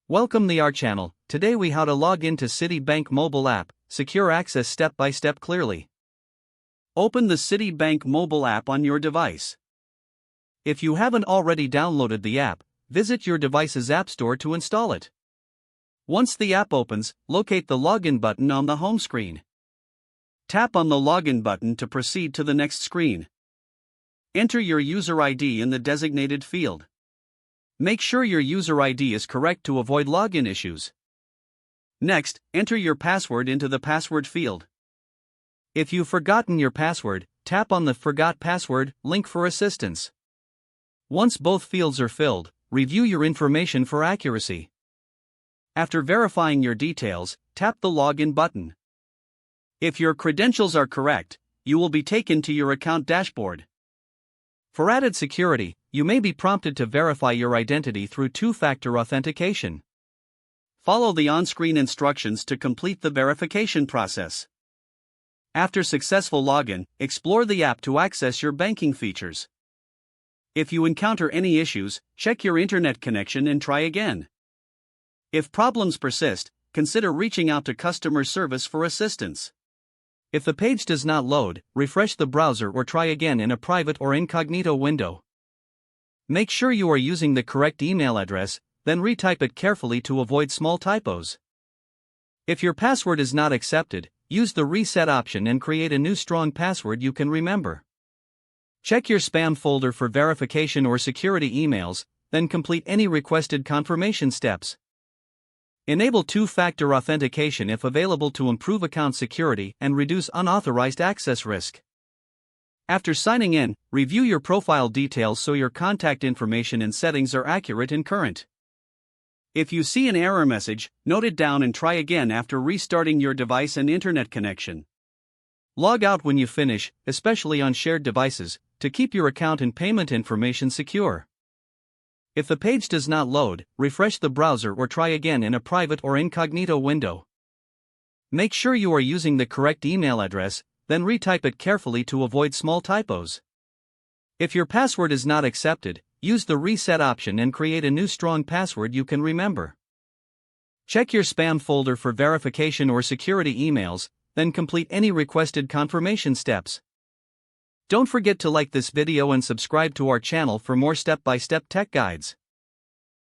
Welcome to our channel. Today we how to log into Citi Bank mobile app, secure access step by step clearly. Open the Citi Bank mobile app on your device. If you haven't already downloaded the app, visit your device's app store to install it. Once the app opens, locate the login button on the home screen. Tap on the login button to proceed to the next screen. Enter your user ID in the designated field. Make sure your user ID is correct to avoid login issues. Next, enter your password into the password field. If you've forgotten your password, tap on the Forgot Password link for assistance. Once both fields are filled, review your information for accuracy. After verifying your details, tap the Login button. If your credentials are correct, you will be taken to your account dashboard. For added security, you may be prompted to verify your identity through two-factor authentication. Follow the on-screen instructions to complete the verification process. After successful login, explore the app to access your banking features. If you encounter any issues, check your internet connection and try again. If problems persist, consider reaching out to customer service for assistance. If the page does not load, refresh the browser or try again in a private or incognito window. Make sure you are using the correct email address, then retype it carefully to avoid small typos. If your password is not accepted, use the reset option and create a new strong password you can remember. Check your spam folder for verification or security emails, then complete any requested confirmation steps. Enable two-factor authentication if available to improve account security and reduce unauthorized access risk. After signing in, review your profile details so your contact information and settings are accurate and current. If you see an error message, note it down and try again after restarting your device and internet connection. Log out when you finish, especially on shared devices, to keep your account and payment information secure. If the page does not load, refresh the browser or try again in a private or incognito window. Make sure you are using the correct email address, then retype it carefully to avoid small typos. If your password is not accepted, use the reset option and create a new strong password you can remember. Check your spam folder for verification or security emails, then complete any requested confirmation steps. Don't forget to like this video and subscribe to our channel for more step-by-step tech guides.